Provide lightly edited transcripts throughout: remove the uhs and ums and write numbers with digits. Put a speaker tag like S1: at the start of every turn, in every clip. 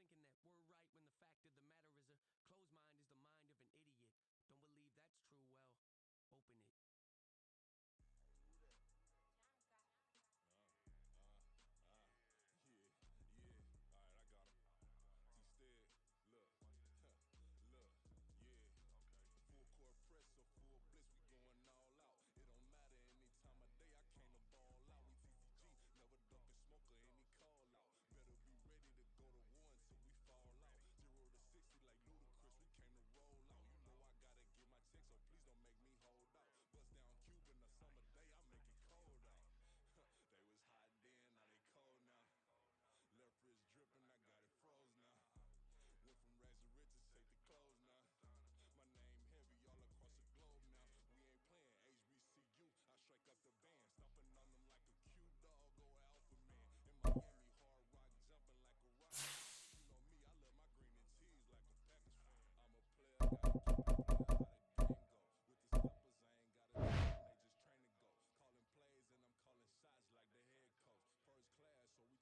S1: thinking that we're right when the fact of the matter is a closed mind is the mind of an idiot. Don't believe that's true? Well, open it.
S2: Yeah. All right, I got him. T-Stead, look, look, yeah. Full court press or full blitz, we going all out. It don't matter any time of day, I came to ball out. We TCG, never ducking smoke or any call out. Better be ready to go to war until we fall out. 0 to 60 like Ludacris, we came to roll out. You know I gotta get my check, so please don't make me hold out. Bust down Cuban a summer day, I make it cold out. They was hot then, now they cold now. Left wrist dripping, I got it froze now. Went from rags to riches, take the clothes now. My name heavy all across the globe now. We ain't playing HBCU, I strike up the band. Stomping on them like a Q-dog or alpha man. In Miami, hard rock jumping like a rock fan. You know me, I love my green and cheese like a Packers fan. I'm a player, gotta keep it playing how the game go. With the steppers, I ain't gotta train, they just train to go. Calling plays and I'm calling shots like the head coach. First class, so we take the private, we don't do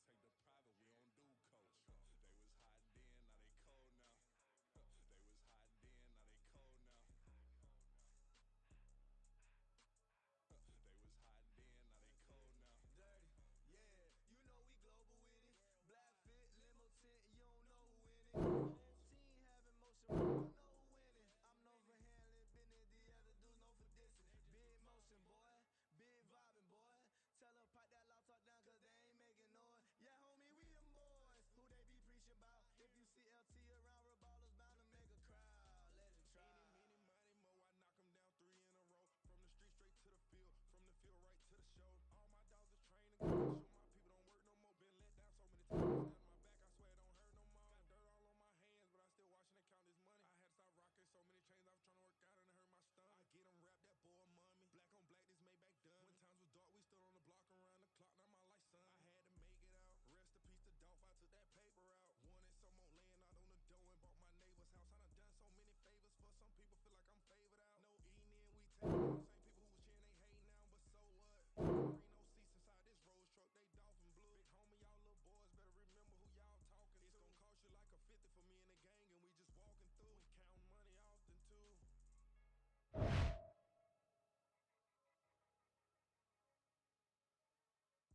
S2: coach. They was hot then, now they cold now. They was hot then, now they cold now. They was hot then, now they cold now.
S3: Dirty, yeah, you know we global with it. Black fit, limo tint, you don't know who in it. Whole team having motion, we don't know who winning. I'm known for handling business, the other dudes known for dissing. Big motion, boy, big vibing, boy. Tell her pipe that loud talk down, cause they ain't making noise. Yeah, homie, we them boys, who they be preaching about. If you see LT around, Reballo's bound to make a crowd. Let it try.
S2: Any, money, mo, I knock them down 3 in a row. From the street straight to the field, from the field right to the show. All my dogs are trained to go. Show my people don't work no more. Been let down so many times. Down my back, I swear it don't hurt no more. Got dirt all on my hands, but I still watching it count this money. I had to stop rocking so many chains. I was trying to work out and it hurt my stomach. I get them wrapped, that boy mommy. Black on black, this Maybach done. When times was dark, we stood on the block around the clock. Now my life, son. I had to make it out. Rest in peace to Dolph, I took that paper out. Wanted some more laying out on the dough and bought my neighbor's house.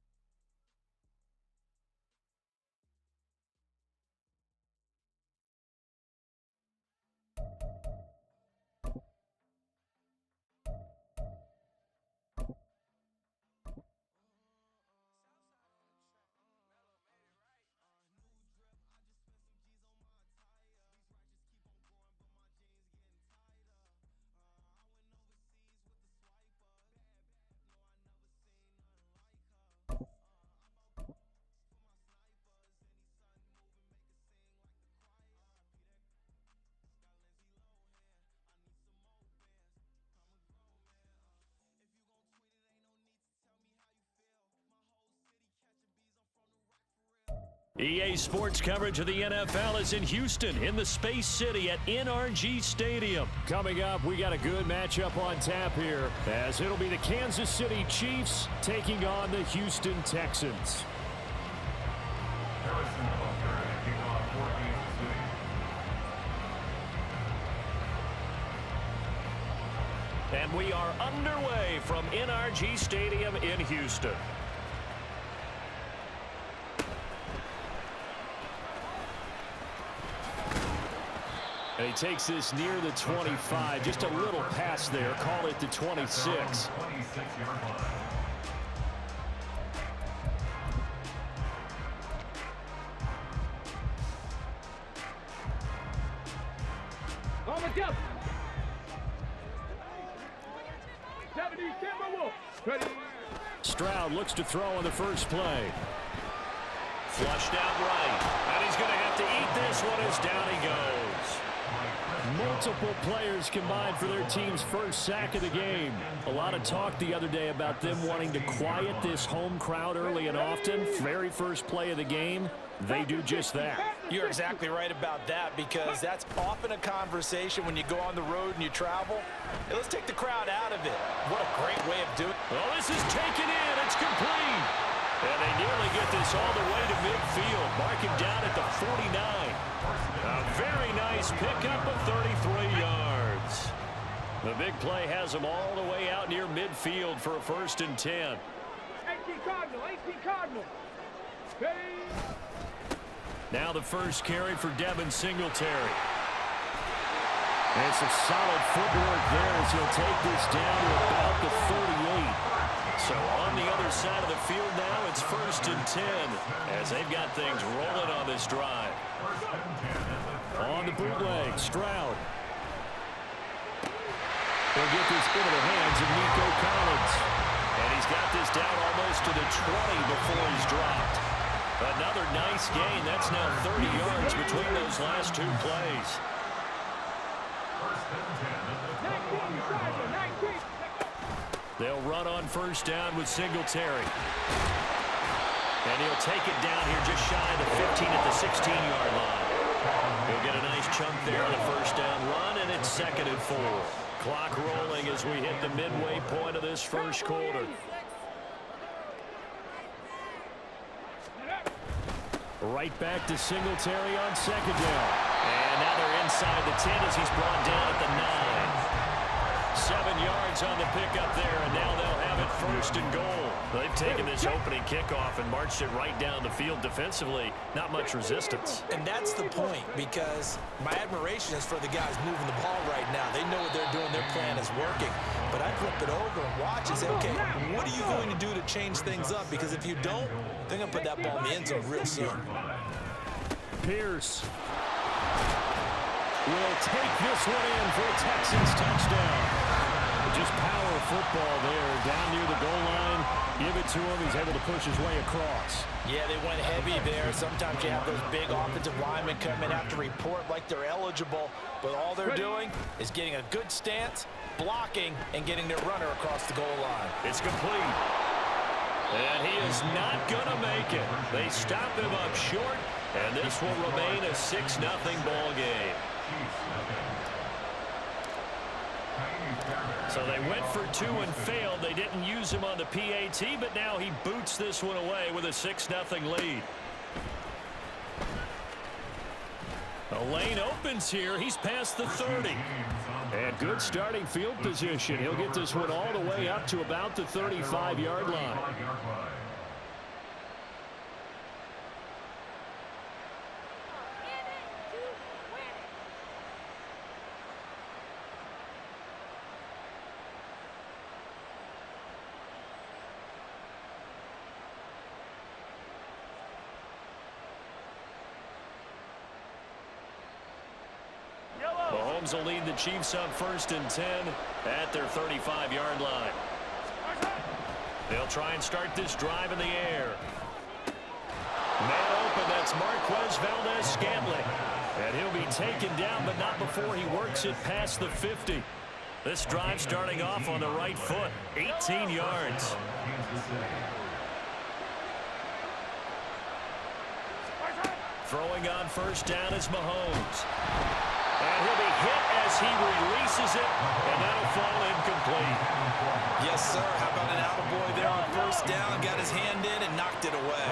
S2: I done so many favors for some people, feel like I'm favored out. No eating in, we take it. Same people who was cheering, they hate now, but so what? Ain't no seats inside this Rolls truck, they dolphin blue. Big homie, y'all little boys better remember who y'all talking to. It's gonna cost you like a 50 for me and the gang, and we just walking through. We counting money often too.
S3: New drip, I just spent some G's on my attire. These righteous keep on going, but my jeans getting tighter. I went overseas with the swiper. Bad, no, I never seen nothing like her. I bought for my snipers. Any sun moving, make it sing like the choir. RIP that got Lindsay Lohan. I need some more bands. I'm a grown man. If you gon' tweet it, ain't no need to tell me how you feel. My whole city catching bees, I'm from the rock for real.
S4: EA Sports coverage of the NFL is in Houston in the Space City at NRG Stadium. Coming up, we got a good matchup on tap here as it'll be the Kansas City Chiefs taking on the Houston Texans. And we are underway from NRG Stadium in Houston. And he takes this near the 25, just a little pass there, call it the 26.
S5: 26-yard line.
S6: On the jump. 70 Timberwolves. Ready.
S4: Stroud looks to throw on the first play. Flushed out right. And he's going to have to eat this one as down he goes. Multiple players combined for their team's first sack of the game. A lot of talk the other day about them wanting to quiet this home crowd early and often. Very first play of the game, they do just that.
S7: You're exactly right about that, because that's often a conversation when you go on the road and you travel. Hey, let's take the crowd out of it. What a great way of doing it.
S4: Well, this is taken in. It's complete. And they nearly get this all the way to midfield. Mark him down at the 49. A very nice pickup of 33 yards. The big play has them all the way out near midfield for a 1st and 10.
S6: 18 Cardinal, 18 Cardinal. Hey.
S4: Now the first carry for Devin Singletary. And some solid footwork there as he'll take this down to about the 38. So on the other side of the field now, it's 1st and 10 as they've got things rolling on this drive. On the bootleg, Stroud. He'll get this into the hands of Nico Collins. And he's got this down almost to the 20 before he's dropped. Another nice gain. That's now 30 yards between those last 2 plays.
S6: 19.
S4: They'll run on 1st down with Singletary. And he'll take it down here just shy of the 15 at the 16-yard line. He'll get a nice chunk there on the 1st down run, and it's 2nd and 4. Clock rolling as we hit the midway point of this 1st quarter. Right back to Singletary on 2nd down. And now they're inside the 10 as he's brought down at the 9. 7 yards on the pickup there, and now they'll have it 1st and goal. They've taken this opening kickoff and marched it right down the field defensively. Not much resistance.
S7: And that's the point, because my admiration is for the guys moving the ball right now. They know what they're doing. Their plan is working. But I flip it over and watch and say, okay, what are you going to do to change things up? Because if you don't, they're going to put that ball in the end zone real soon.
S4: Pierce will take this one in for a Texans touchdown. Just power football there, down near the goal line. Give it to him. He's able to push his way across.
S7: Yeah, they went heavy there. Sometimes you have those big offensive linemen come in, have to report like they're eligible, but all they're doing is getting a good stance, blocking, and getting their runner across the goal line.
S4: It's complete. And he is not going to make it. They stop him up short, and this will remain a 6-0 ball game. So they went for 2 and failed. They didn't use him on the PAT, but now he boots this one away with a 6-0 lead. A lane opens here. He's past the 30. And good starting field position. He'll get this one all the way up to about the 35-yard line. Mahomes will lead the Chiefs up 1st and 10 at their 35-yard line. They'll try and start this drive in the air. Man open, that's Marquez Valdez-Scantling. And he'll be taken down, but not before he works it past the 50. This drive starting off on the right foot, 18 yards. Throwing on 1st down is Mahomes. And he'll be hit as he releases it, and that'll fall incomplete.
S7: Yes, sir. How about an attaboy there on 1st down? Got his hand in and knocked it away.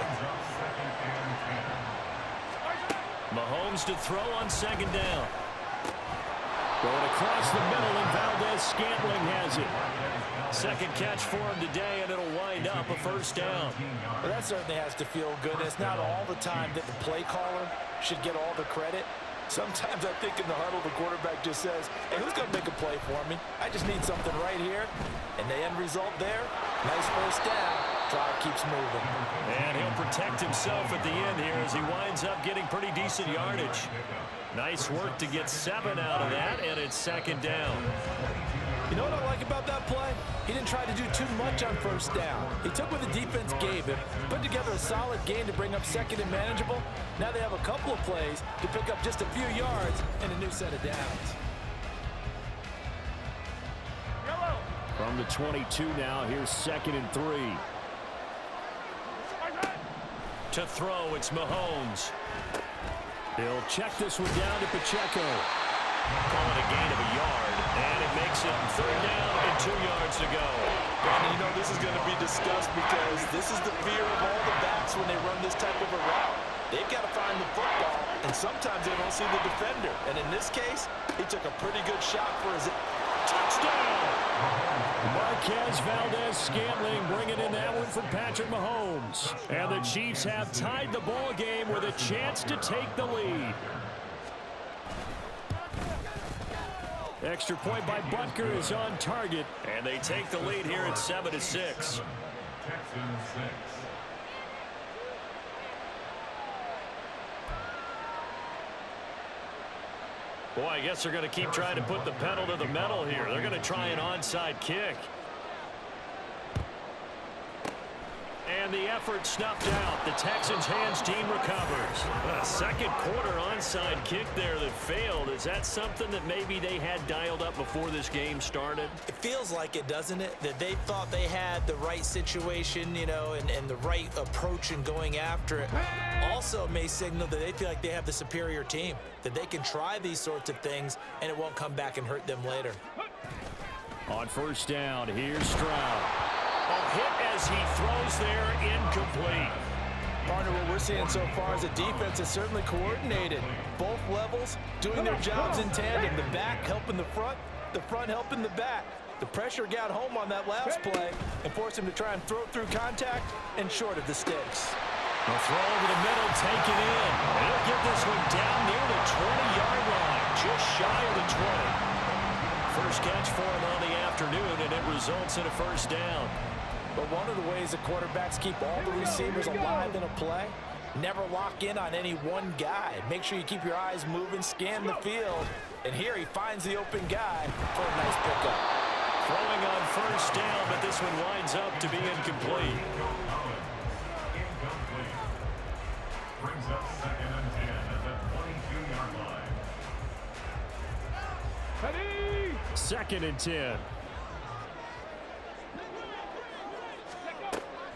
S4: Mahomes to throw on 2nd down. Going across the middle, and Valdez-Scantling has it. 2nd catch for him today, and it'll wind up a 1st down.
S7: Well, that certainly has to feel good. It's not all the time that the play caller should get all the credit. Sometimes I think in the huddle, the quarterback just says, hey, who's going to make a play for me? I just need something right here. And the end result there, nice 1st down. Drive keeps moving.
S4: And he'll protect himself at the end here as he winds up getting pretty decent yardage. Nice work to get 7 out of that, and it's 2nd down.
S7: You know what I like about that play? He didn't try to do too much on 1st down. He took what the defense gave him, put together a solid game to bring up 2nd and manageable. Now they have a couple of plays to pick up just a few yards and a new set of downs.
S4: From the 22 now, here's 2nd and 3. To throw, it's Mahomes. He'll check this one down to Pacheco. Call it a gain of a yard, and it makes it 3rd down and 2 yards to go.
S7: Brandon, you know this is going to be discussed because this is the fear of all the backs when they run this type of a route. They've got to find the football, and sometimes they don't see the defender. And in this case, he took a pretty good shot for his touchdown.
S4: Marquez Valdez-Scantling bringing in that one for Patrick Mahomes. And the Chiefs have tied the ball game with a chance to take the lead. Extra point by Butker is on target, and they take the lead here at 7-6.
S5: Texans 6.
S4: Boy, I guess they're going to keep trying to put the pedal to the metal here. They're going to try an onside kick. And the effort snuffed out. The Texans hands team recovers. A second quarter onside kick there that failed. Is that something that maybe they had dialed up before this game started?
S7: It feels like it, doesn't it? That they thought they had the right situation, you know, and the right approach in going after it. Also may signal that they feel like they have the superior team, that they can try these sorts of things and it won't come back and hurt them later.
S4: On first down, here's Stroud. A hit as he throws there, incomplete.
S7: Partner, what we're seeing so far is a defense that's certainly coordinated. Both levels doing their jobs in tandem. The back helping the front helping the back. The pressure got home on that last play and forced him to try and throw through contact and short of the sticks.
S4: The throw over the middle, taken in. And he'll get this one down near the 20-yard line, just shy of the 20. First catch for him on the afternoon, and it results in a first down.
S7: But one of the ways the quarterbacks keep all the receivers alive in a play, never lock in on any one guy. Make sure you keep your eyes moving, scan the field, and here he finds the open guy for a nice pickup.
S4: Throwing on first down, but this one winds up to be incomplete.
S5: Brings up 2nd and 10 at the 22-yard line.
S4: 2nd and 10.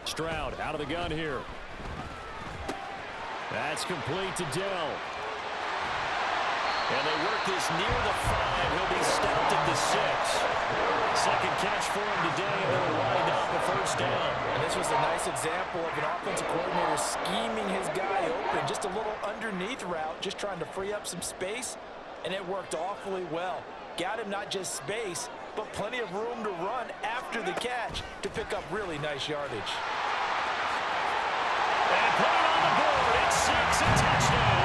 S4: Stroud out of the gun here. That's complete to Dell. And they work this near the 5. He'll be stopped at the 6. Second catch for him today, and it'll wind up a first down.
S7: And this was a nice example of an offensive coordinator scheming his guy open. Just a little underneath route, just trying to free up some space, and it worked awfully well. Got him not just space, but plenty of room to run after the catch to pick up really nice yardage.
S4: And put it on the board. It's 6, a touchdown.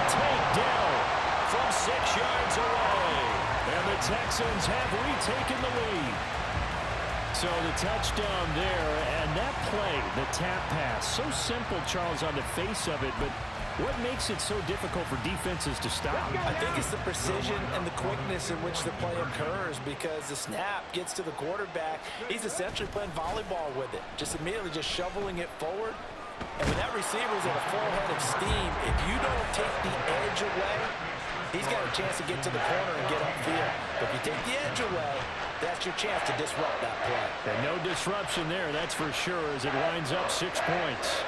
S4: Take Dell from 6 yards away. And the Texans have retaken the lead. So the touchdown there, and that play, the tap pass, so simple, Charles, on the face of it, but what makes it so difficult for defenses to stop?
S7: I think it's the precision and the quickness in which the play occurs, because the snap gets to the quarterback. He's essentially playing volleyball with it, just immediately just shoveling it forward. And when that receiver's at a full head of steam, if you don't take the edge away, he's got a chance to get to the corner and get upfield. But if you take the edge away, that's your chance to disrupt that play.
S4: And no disruption there, that's for sure, as it winds up 6 points.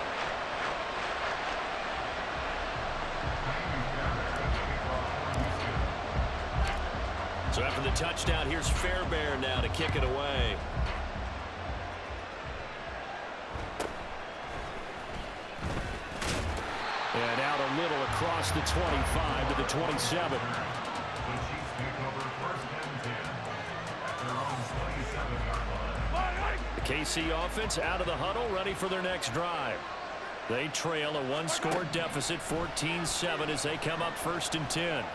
S4: So after the touchdown, here's Fairbairn now to kick it away. And out a little across the 25 to the 27.
S5: The Chiefs take over 1st and 10 at their own 27-yard line.
S4: The KC offense out of the huddle, ready for their next drive. They trail a 1-score deficit, 14-7, as they come up 1st and 10.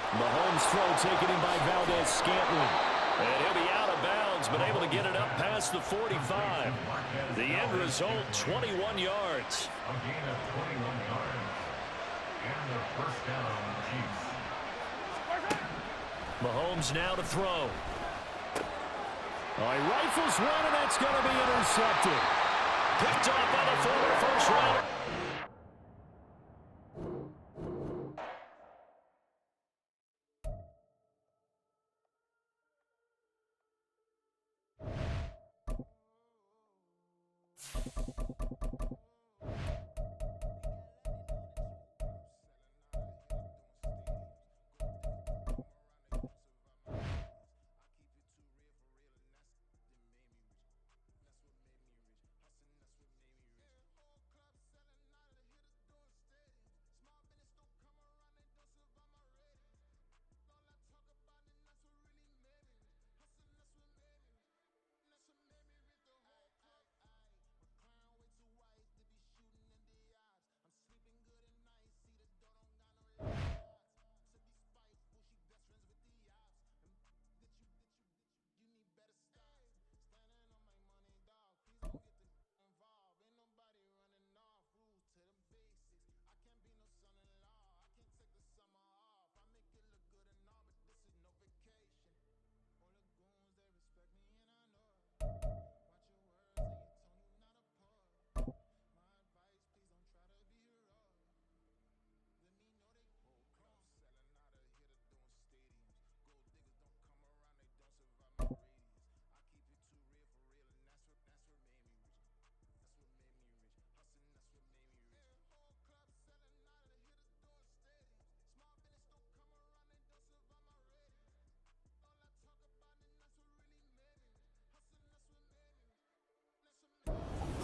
S4: Mahomes' throw taken in by Valdez-Scantling. And he'll be out of bounds, but able to get it up past the 45. The end result, 21 yards.
S5: A gain of 21 yards. And the first down on the Chiefs.
S4: Mahomes now to throw. He rifles one, and that's going to be intercepted. Picked off by the former first rounder.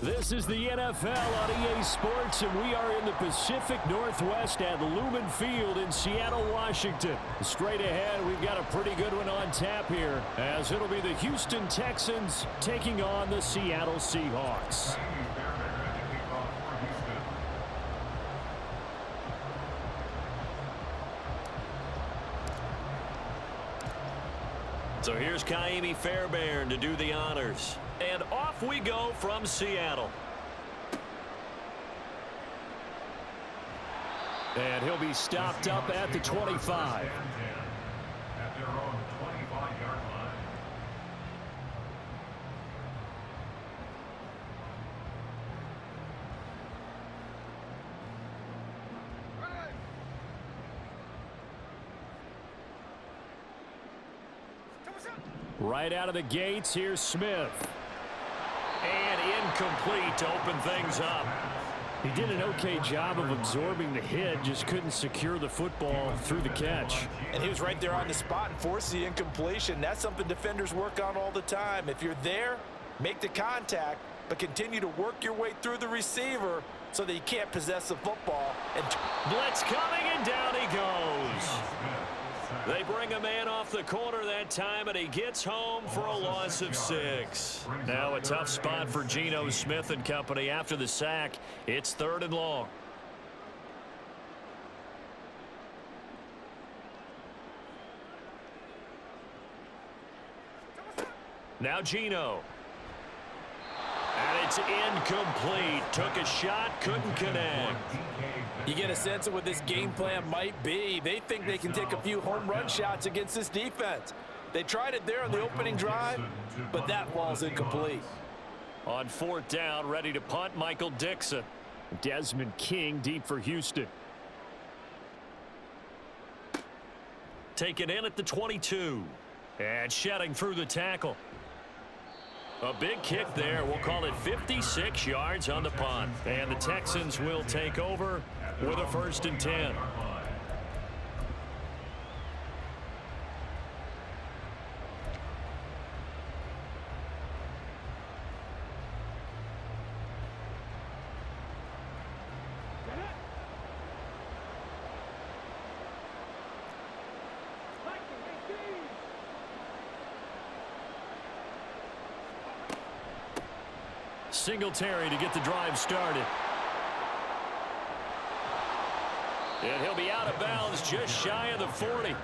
S4: This is the NFL on EA Sports, and we are in the Pacific Northwest at Lumen Field in Seattle, Washington. Straight ahead, we've got a pretty good one on tap here, as it'll be the Houston Texans taking on the Seattle Seahawks. So here's Kaimi Fairbairn to do the honors. And off we go from Seattle. And he'll be stopped up at the 25.
S5: At their own 25-yard line.
S4: Right out of the gates, here's Smith. And incomplete to open things up. He did an okay job of absorbing the hit, just couldn't secure the football through the catch.
S7: And he was right there on the spot and forced the incompletion. That's something defenders work on all the time. If you're there, make the contact, but continue to work your way through the receiver so that you can't possess the football. And
S4: blitz coming, and down he goes. They bring a man off the corner that time, and he gets home for a loss of 6. Now a tough spot for Geno Smith and company after the sack. It's 3rd and long. Now Geno. And it's incomplete. Took a shot, couldn't connect.
S7: You get a sense of what this game plan might be. They think they can take a few home run shots against this defense. They tried it there on the opening drive, but that ball's incomplete.
S4: On 4th down, ready to punt, Michael Dixon. Desmond King deep for Houston. Taken in at the 22. And shedding through the tackle. A big kick there. We'll call it 56 yards on the punt. And the Texans will take over with a 1st and 10. Singletary to get the drive started. And he'll be out of bounds just shy of the 40.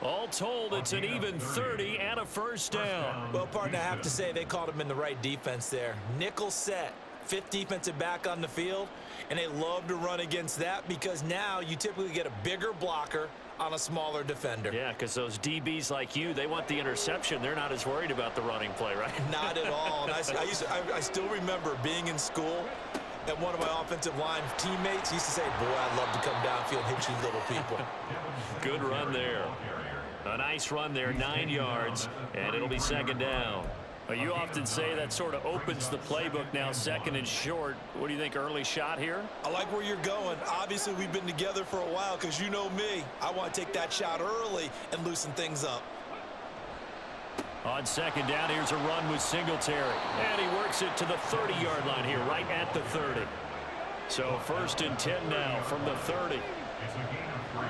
S4: All told, it's an even 30 and a 1st down.
S7: Well, partner, I have to say they called him in the right defense there. Nickel set, 5th defensive back on the field, and they love to run against that because now you typically get a bigger blocker on a smaller defender.
S4: Yeah, because those DBs like you, they want the interception. They're not as worried about the running play, right?
S7: Not at all. And I still remember being in school, and one of my offensive line teammates used to say, boy, I'd love to come downfield and hit you little people.
S4: Good run there. A nice run there, 9 yards, and it'll be 2nd down. You often say that sort of opens the playbook now, 2nd and short. What do you think, early shot here?
S7: I like where you're going. Obviously, we've been together for a while because you know me. I want to take that shot early and loosen things up.
S4: On 2nd down, here's a run with Singletary. And he works it to the 30-yard line here, right at the 30. So 1st and 10 now from the 30.
S5: It's a gain of 3.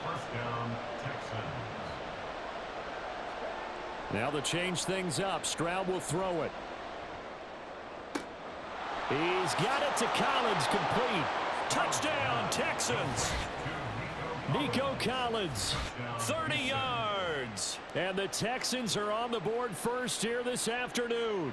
S5: 1st down, Texans.
S4: Now to change things up, Stroud will throw it. He's got it to Collins, complete. Touchdown, Texans. Nico Collins, 30 yards. And the Texans are on the board first here this afternoon.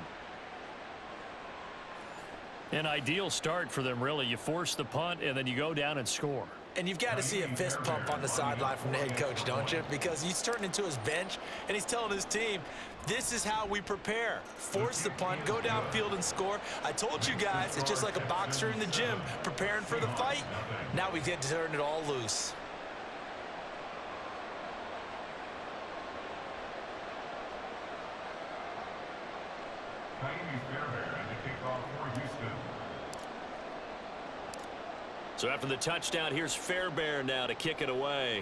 S4: An ideal start for them, really. You force the punt, and then you go down and score.
S7: And you've got to see a fist pump on the sideline from the head coach, don't you? Because he's turned into his bench, and he's telling his team, this is how we prepare. Force the punt, go downfield and score. I told you guys, it's just like a boxer in the gym preparing for the fight. Now we get to turn it all loose.
S5: Kaimi Fairbairn to kick off for Houston.
S4: So after the touchdown, here's Fairbairn now to kick it away.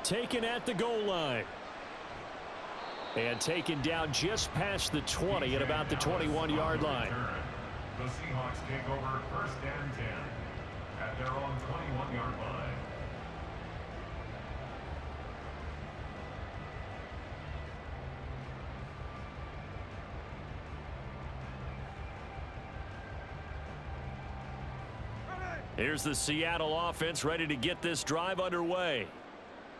S4: Taken at the goal line. And taken down just past the 20 at about the 21-yard line.
S5: The Seahawks take over 1st and 10 at their own 21-yard line.
S4: Here's the Seattle offense ready to get this drive underway.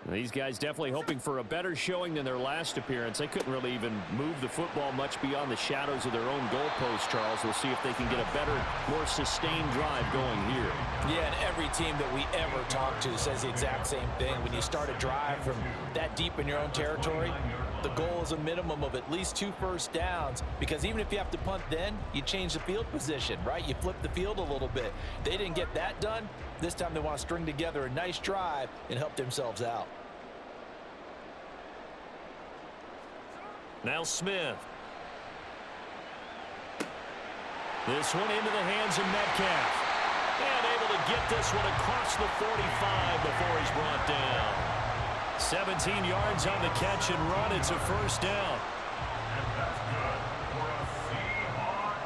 S4: These guys definitely hoping for a better showing than their last appearance. They couldn't really even move the football much beyond the shadows of their own goalpost, Charles. We'll see if they can get a better, more sustained drive going here.
S7: Yeah, and every team that we ever talk to says the exact same thing. When you start a drive from that deep in your own territory, the goal is a minimum of at least 2 first downs, because even if you have to punt then, you change the field position, right? You flip the field a little bit. They didn't get that done. This time they want to string together a nice drive and help themselves out.
S4: Now Smith. This one into the hands of Metcalf. And able to get this one across the 45 before he's brought down. 17 yards on the catch and run. It's a first down.
S5: And that's good for a Seahawks.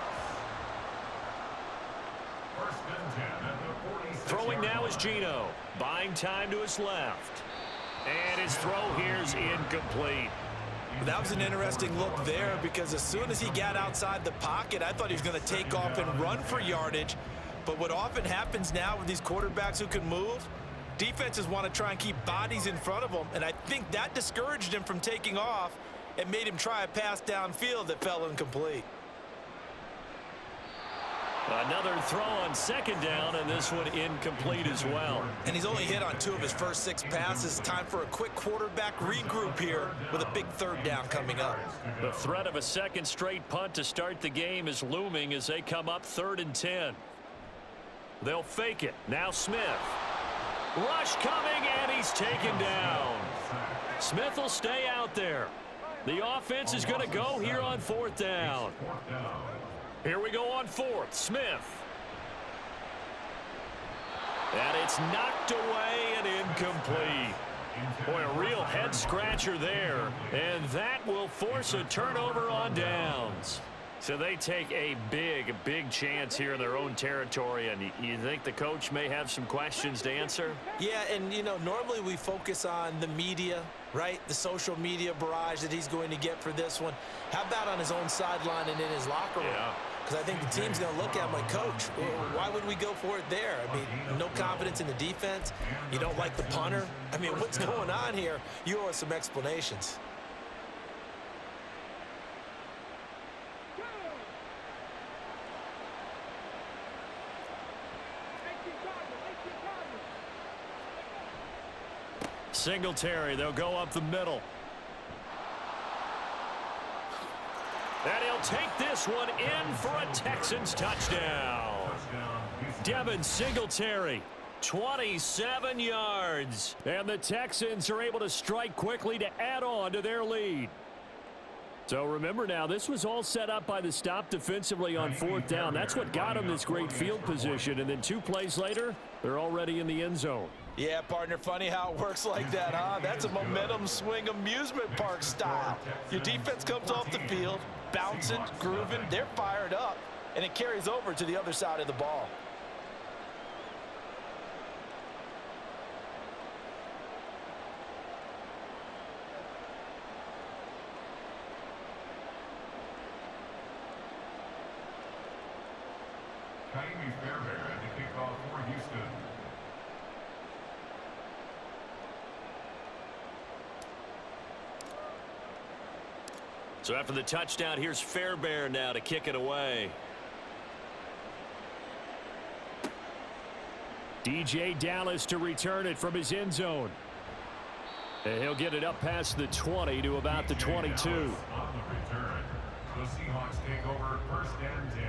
S5: 1st and 10 at the 46.
S4: Throwing now is Geno. Buying time to his left. And his throw here is incomplete.
S7: That was an interesting look there, because as soon as he got outside the pocket, I thought he was going to take off and run for yardage. But what often happens now with these quarterbacks who can move, defenses want to try and keep bodies in front of them, and I think that discouraged him from taking off and made him try a pass downfield that fell incomplete.
S4: Another throw on 2nd down, and this one incomplete as well.
S7: And he's only hit on 2 of his first 6 passes. Time for a quick quarterback regroup here with a big 3rd down coming up.
S4: The threat of a 2nd straight punt to start the game is looming as they come up 3rd and 10. They'll fake it. Now Smith. Rush coming, and he's taken down. Smith will stay out there. The offense is going to go here on 4th down. Here we go on 4th. Smith. And it's knocked away and incomplete. Boy, a real head-scratcher there. And that will force a turnover on downs. So they take a big chance here in their own territory, and you think the coach may have some questions to answer?
S7: Yeah, and, you know, normally we focus on the media, right? The social media barrage that he's going to get for this one. How about on his own sideline and in his locker room?
S4: Yeah.
S7: Because I think the team's going to look at him like, Coach, why would we go for it there? I mean, no confidence in the defense. You don't like the punter. I mean, what's going on here? You owe us some explanations.
S4: Singletary, they'll go up the middle. And he'll take this one in for a Texans touchdown. Devin Singletary, 27 yards. And the Texans are able to strike quickly to add on to their lead. So remember now, this was all set up by the stop defensively on 4th down. That's what got them this great field position. And then 2 plays later, they're already in the end zone.
S7: Yeah, partner, funny how it works like that, huh? That's a momentum swing amusement park style. Your defense comes off the field, bouncing, grooving, they're fired up, and it carries over to the other side of the ball.
S5: Kaimi Fairbairn at the kickoff for Houston.
S4: So after the touchdown, here's Fairbairn now to kick it away. DJ Dallas to return it from his end zone. And he'll get it up past the 20 to about the 22.
S5: On the return, the Seahawks take over 1st and 10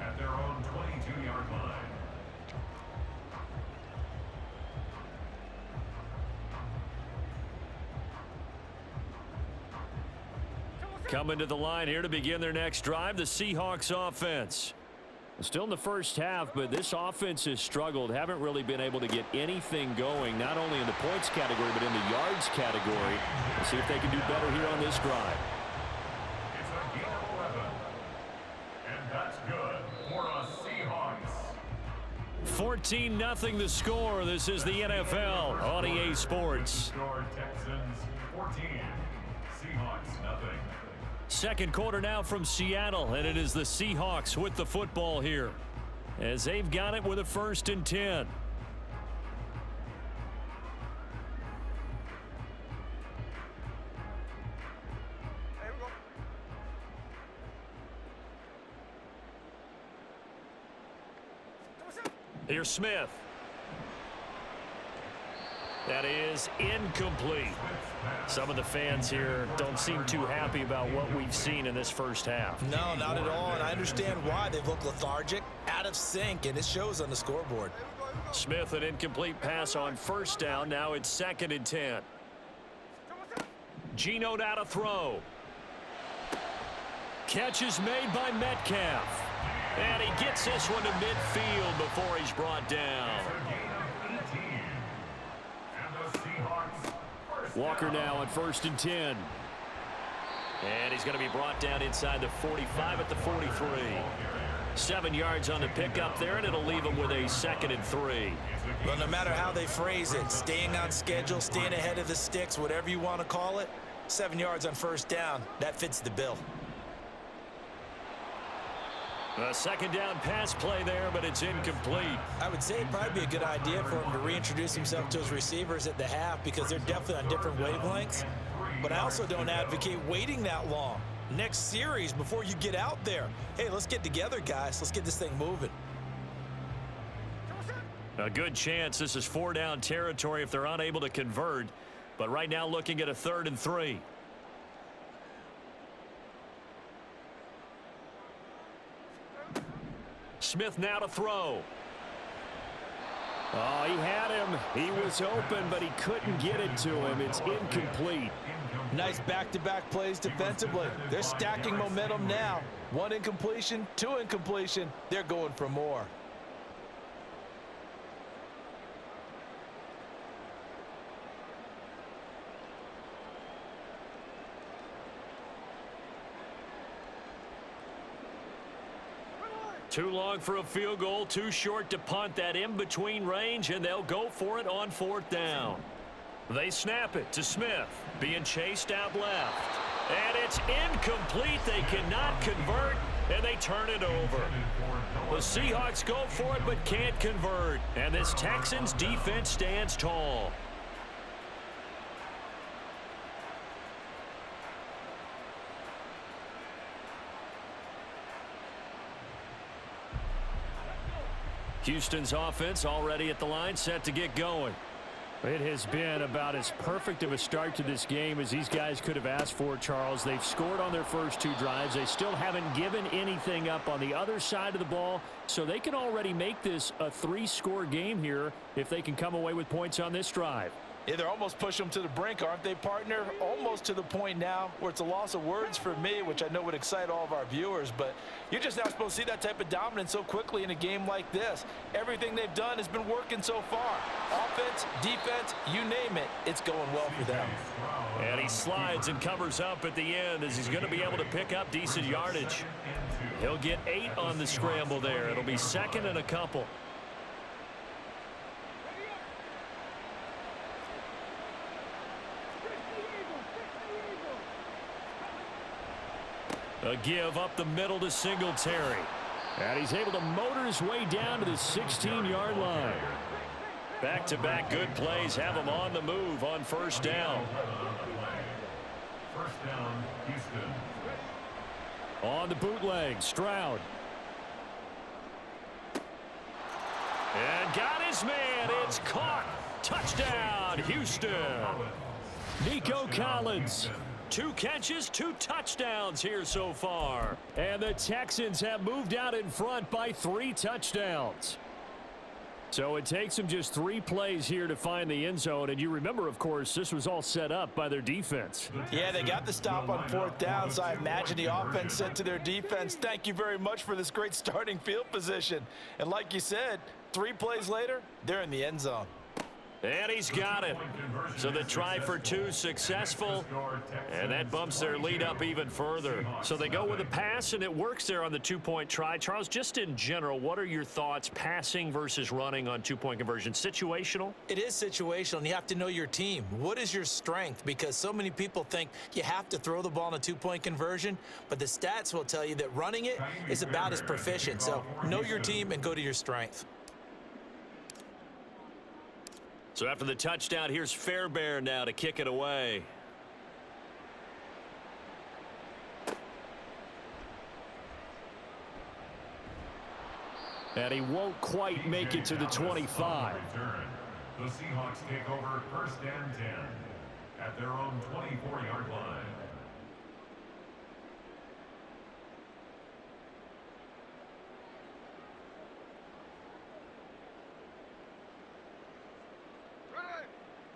S5: at their own 22-yard line.
S4: Coming to the line here to begin their next drive, the Seahawks offense. Still in the first half, but this offense has struggled. Haven't really been able to get anything going, not only in the points category, but in the yards category. Let's see if they can do better here on this drive.
S5: It's a gain of 11. And that's good for us Seahawks.
S4: 14-0 the score. This is the NFL on EA Sports.
S5: Texans 14, Seahawks nothing.
S4: Second quarter now from Seattle, and it is the Seahawks with the football here as they've got it with a 1st and 10. Here's Smith. That is incomplete. Some of the fans here don't seem too happy about what we've seen in this first half.
S7: No, not at all, and I understand why. They've looked lethargic, out of sync, and it shows on the scoreboard.
S4: Smith, an incomplete pass on 1st down. Now it's 2nd and 10. Geno now to throw. Catch is made by Metcalf. And he gets this one to midfield before he's brought down. Walker now on 1st and 10. And he's going to be brought down inside the 45 at the 43. 7 yards on the pickup there, and it'll leave him with a 2nd and 3.
S7: Well, no matter how they phrase it, staying on schedule, staying ahead of the sticks, whatever you want to call it, 7 yards on 1st down, that fits the bill.
S4: A 2nd down pass play there, but it's incomplete.
S7: I would say it'd probably be a good idea for him to reintroduce himself to his receivers at the half because they're definitely on different wavelengths. But I also don't advocate waiting that long. Next series before you get out there. Hey, let's get together, guys. Let's get this thing moving.
S4: A good chance this is 4-down territory if they're unable to convert. But right now looking at a 3rd and 3. Smith now to throw. Oh, he had him. He was open, but he couldn't get it to him. It's incomplete.
S7: Nice back-to-back plays defensively. They're stacking momentum now. 1 incompletion, 2 incompletion. They're going for more.
S4: Too long for a field goal, too short to punt. That in-between range, and they'll go for it on 4th down. They snap it to Smith, being chased out left. And it's incomplete. They cannot convert, and they turn it over. The Seahawks go for it but can't convert. And this Texans defense stands tall. Houston's offense already at the line, set to get going. It has been about as perfect of a start to this game as these guys could have asked for, Charles. They've scored on their first 2 drives. They still haven't given anything up on the other side of the ball, so they can already make this a 3-score game here if they can come away with points on this drive.
S7: Yeah, they're almost pushing them to the brink, aren't they, partner? Almost to the point now where it's a loss of words for me, which I know would excite all of our viewers, but you're just not supposed to see that type of dominance so quickly in a game like this. Everything they've done has been working so far. Offense, defense, you name it, it's going well for them.
S4: And he slides and covers up at the end as he's going to be able to pick up decent yardage. He'll get 8 on the scramble there. It'll be 2nd and a couple. A give up the middle to Singletary. And he's able to motor his way down to the 16-yard line. Back-to-back good plays have him on the move on 1st down.
S5: 1st down, Houston.
S4: On the bootleg, Stroud. And got his man. It's caught. Touchdown, Houston. Nico Collins. 2 catches, 2 touchdowns here so far. And the Texans have moved out in front by 3 touchdowns. So it takes them just 3 plays here to find the end zone. And you remember, of course, this was all set up by their defense.
S7: Yeah, they got the stop on 4th down, so I imagine the offense said to their defense, thank you very much for this great starting field position. And like you said, 3 plays later, they're in the end zone.
S4: And he's got it. So the try for 2 successful, and that bumps their lead up even further. So they go with a pass, and it works there on the 2-point try. Charles, just in general, what are your thoughts passing versus running on 2-point conversion? Situational?
S7: It is situational, and you have to know your team. What is your strength? Because so many people think you have to throw the ball in a 2-point conversion, but the stats will tell you that running it is about as proficient. So know your team and go to your strength.
S4: So after the touchdown, here's Fairbairn now to kick it away. And he won't quite make it to the 25.
S5: The Seahawks take over 1st and 10 at their own 24-yard line.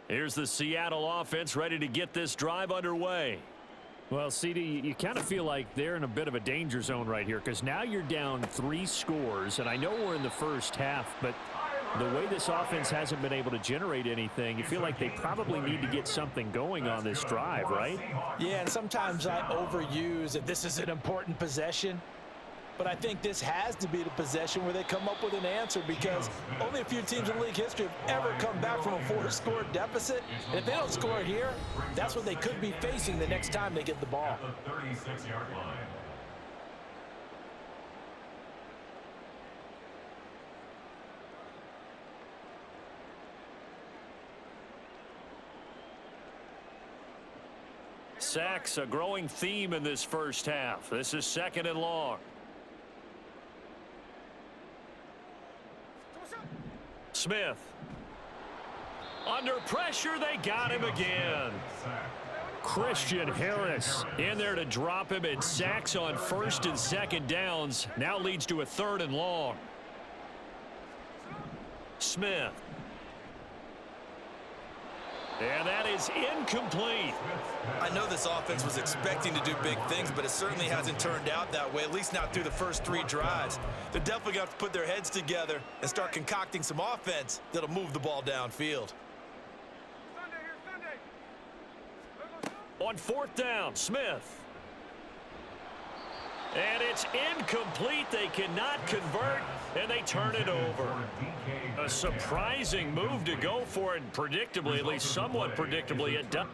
S4: Here's the Seattle offense ready to get this drive underway. Well, CD, you kind of feel like they're in a bit of a danger zone right here because now you're down 3 scores, and I know we're in the first half, but the way this offense hasn't been able to generate anything, you feel like they probably need to get something going on this drive, right?
S7: Yeah, and sometimes I overuse that this is an important possession. But I think this has to be the possession where they come up with an answer because only a few teams in league history have ever come back from a 4-score deficit. And if they don't score here, that's what they could be facing the next time they get the ball.
S5: At the 36-yard line.
S4: Sacks, a growing theme in this first half. This is 2nd and long. Smith. Under pressure, they got him again. Christian Harris in there to drop him, and sacks on 1st and 2nd downs. Now leads to a 3rd and long. Smith. And that is incomplete.
S7: I know this offense was expecting to do big things, but it certainly hasn't turned out that way, at least not through the first 3 drives. They're definitely going to have to put their heads together and start concocting some offense that'll move the ball downfield.
S4: On 4th down, Smith. And it's incomplete. They cannot convert, and they turn it over. A surprising move to go for it, predictably, at least somewhat predictably, it does.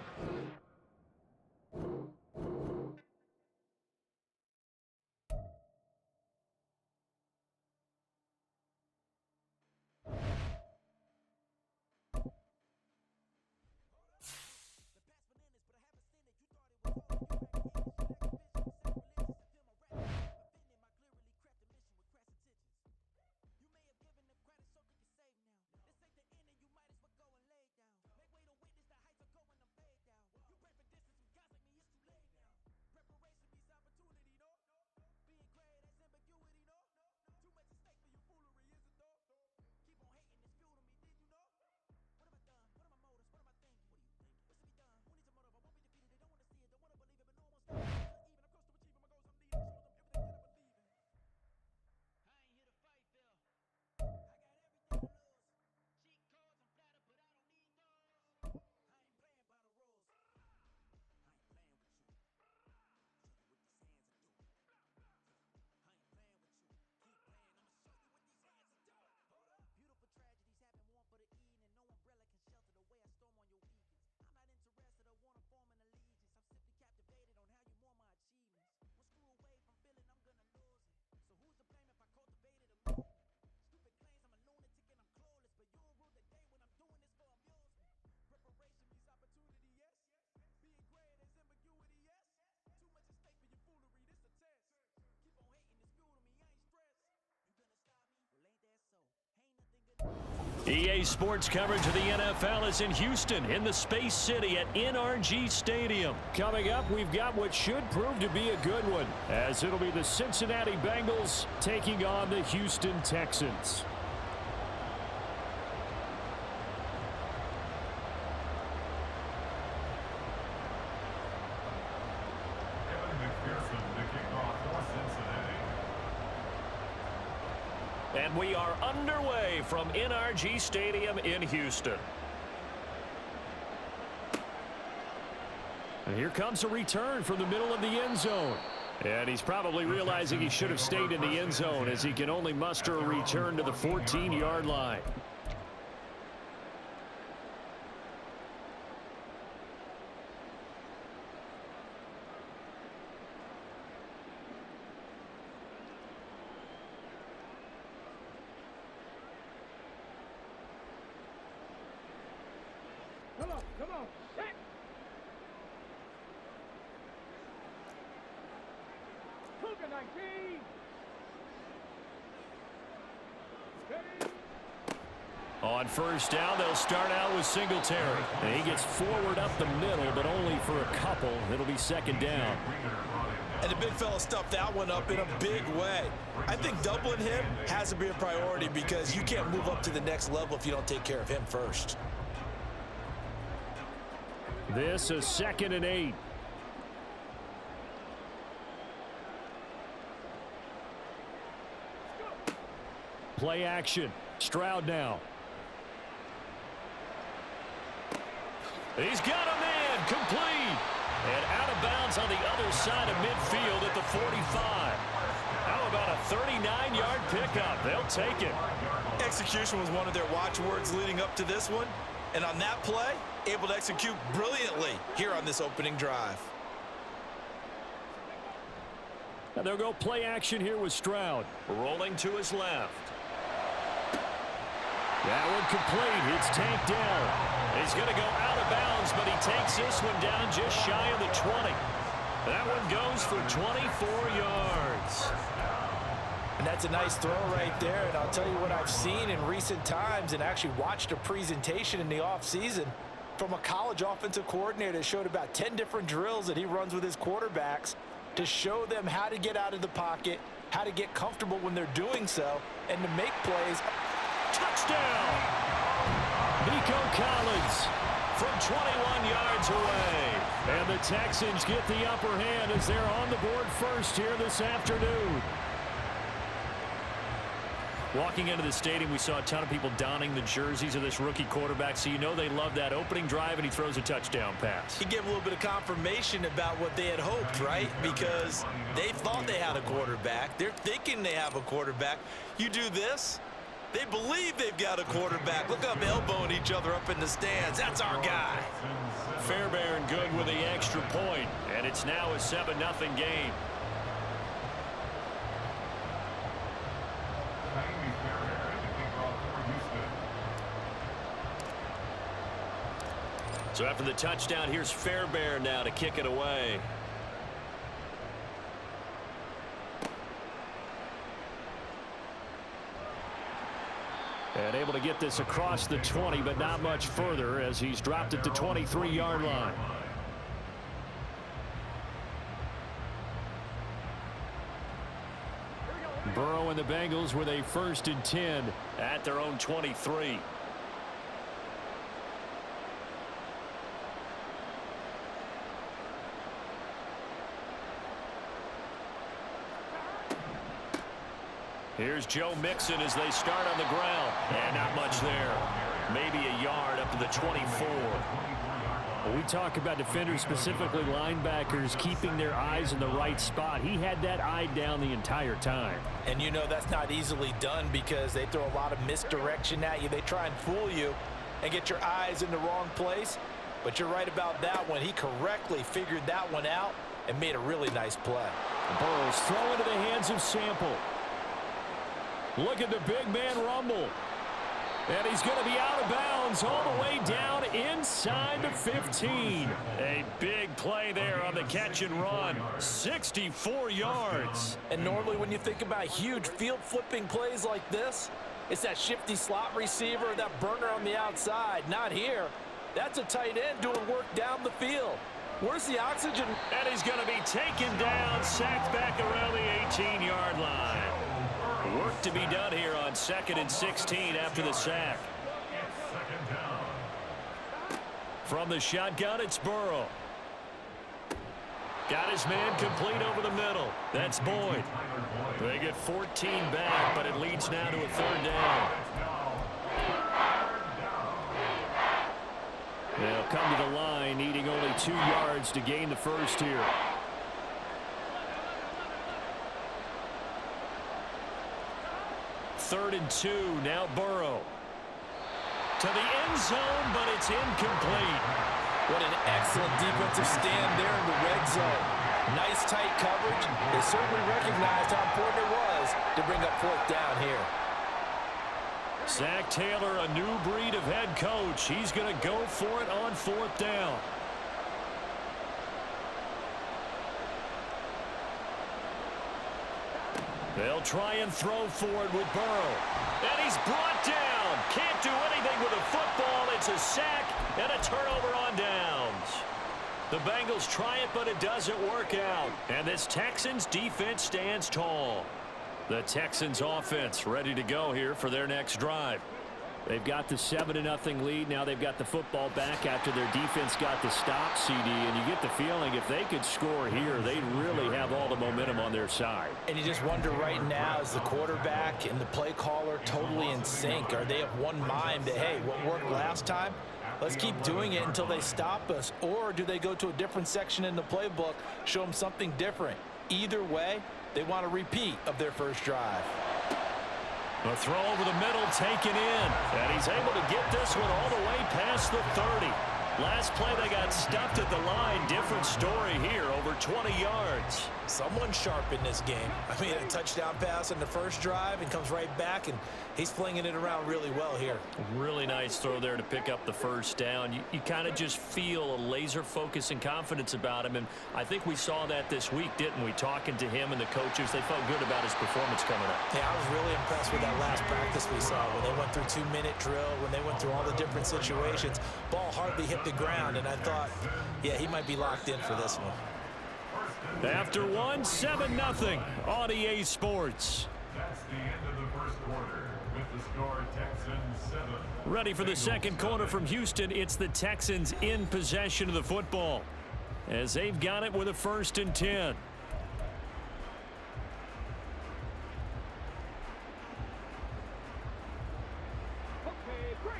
S4: EA Sports coverage of the NFL is in Houston, in the Space City at NRG Stadium. Coming up, we've got what should prove to be a good one, as it'll be the Cincinnati Bengals taking on the Houston Texans. And we are underway from NRG Stadium in Houston. And here comes a return from the middle of the end zone. And he's probably realizing he should have stayed in the end zone as he can only muster a return to the 14-yard line.
S6: Come on. Hit. Cougar 19.
S4: On first down, they'll start out with Singletary. And he gets forward up the middle, but only for a couple. It'll be second down.
S7: And the big fella stuffed that one up in a big way. I think doubling him has to be a priority because you can't move up to the next level if you don't take care of him first.
S4: This is 2nd and 8. Play action. Stroud now. He's got a man complete. And out of bounds on the other side of midfield at the 45. How about a 39-yard pickup? They'll take it.
S7: Execution was one of their watchwords leading up to this one. And on that play, able to execute brilliantly here on this opening drive.
S4: Now they'll go play action here with Stroud. Rolling to his left. That one complete. It's tanked down. He's going to go out of bounds, but he takes this one down just shy of the 20. That one goes for 24 yards.
S7: And that's a nice throw right there. And I'll tell you what I've seen in recent times and actually watched a presentation in the offseason from a college offensive coordinator that showed about 10 different drills that he runs with his quarterbacks to show them how to get out of the pocket, how to get comfortable when they're doing so, and to make plays.
S4: Touchdown! Nico Collins from 21 yards away. And the Texans get the upper hand as they're on the board first here this afternoon. Walking into the stadium, we saw a ton of people donning the jerseys of this rookie quarterback, so you know they love that opening drive, and he throws a touchdown pass.
S7: He gave a little bit of confirmation about what they had hoped, right? Because they thought they had a quarterback. They're thinking they have a quarterback. You do this, they believe they've got a quarterback. Look up, elbowing each other up in the stands. That's our guy.
S4: Fairbairn good with the extra point, and it's now a 7-0 game. So after the touchdown, here's Fairbairn now to kick it away. And able to get this across the 20, but not much further as he's dropped it to 23-yard line. Burrow and the Bengals with a 1st and 10 at their own 23. Here's Joe Mixon as they start on the ground. And not much there. Maybe a yard up to the 24. We talk about defenders, specifically linebackers, keeping their eyes in the right spot. He had that eye down the entire time.
S7: And you know that's not easily done because they throw a lot of misdirection at you. They try and fool you and get your eyes in the wrong place. But you're right about that one. He correctly figured that one out and made a really nice play.
S4: Burrows throw into the hands of Sample. Look at the big man rumble. And he's going to be out of bounds all the way down inside the 15. A big play there on the catch and run. 64 yards.
S7: And normally when you think about huge field flipping plays like this, it's that shifty slot receiver, that burner on the outside. Not here. That's a tight end doing work down the field. Where's the oxygen?
S4: And he's going to be taken down, sacked back around the 18-yard line. Work to be done here on 2nd and 16 after the sack. From the shotgun, it's Burrow. Got his man complete over the middle. That's Boyd. They get 14 back, but it leads now to a third down. They'll come to the line, needing only 2 yards to gain the first here. Third and 2, now Burrow. To the end zone, but it's incomplete.
S7: What an excellent defensive stand there in the red zone. Nice tight coverage. They certainly recognized how important it was to bring up fourth down here.
S4: Zach Taylor, a new breed of head coach. He's going to go for it on fourth down. They'll try and throw for it with Burrow. And he's brought down. Can't do anything with a football. It's a sack and a turnover on downs. The Bengals try it, but it doesn't work out. And this Texans defense stands tall. The Texans offense ready to go here for their next drive. They've got the 7-0 lead. Now they've got the football back after their defense got the stop, CD. And you get the feeling if they could score here, they'd really have all the momentum on their side.
S7: And you just wonder right now, is the quarterback and the play caller totally in sync? Are they of one mind that, hey, what worked last time? Let's keep doing it until they stop us. Or do they go to a different section in the playbook, show them something different? Either way, they want a repeat of their first drive.
S4: A throw over the middle taken in. And he's able to get this one all the way past the 30. Last play they got stuffed at the line. Different story here, over 20 yards.
S7: Someone's sharp in this game. I mean, a touchdown pass in the first drive and comes right back, and he's flinging it around really well here.
S4: Really nice throw there to pick up the first down. You kind of just feel a laser focus and confidence about him, and I think we saw that this week, didn't we? Talking to him and the coaches, they felt good about his performance coming up.
S7: Yeah, I was really impressed with that last practice we saw when they went through 2-minute drill, when they went through all the different situations. Ball hardly hit the ground, and I thought, yeah, he might be locked in for this one.
S4: After 7-0 on EA Sports.
S5: That's the end of the first quarter with the score Texans 7.
S4: Ready for the second quarter from Houston. It's the Texans in possession of the football as they've got it with a 1st and 10.
S6: Okay, great.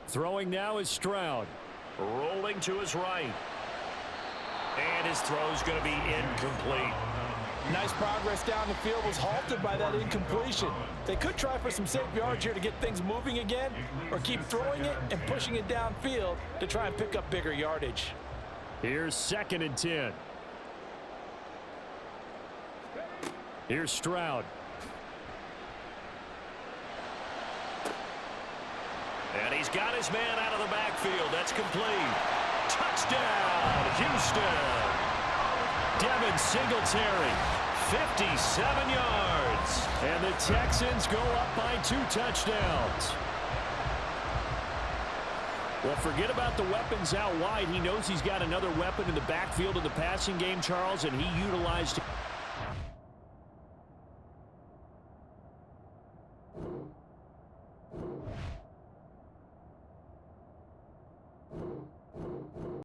S4: Throwing now is Stroud. Rolling to his right. And his throw's going to be incomplete.
S7: Nice progress down the field was halted by that incompletion. They could try for some safe yards here to get things moving again, or keep throwing it and pushing it downfield to try and pick up bigger yardage.
S4: Here's 2nd and 10. Here's Stroud. And he's got his man out of the backfield. That's complete. Touchdown, Houston. Devin Singletary, 57 yards. And the Texans go up by 2 touchdowns. Well, forget about the weapons out wide. He knows he's got another weapon in the backfield of the passing game, Charles, and he utilized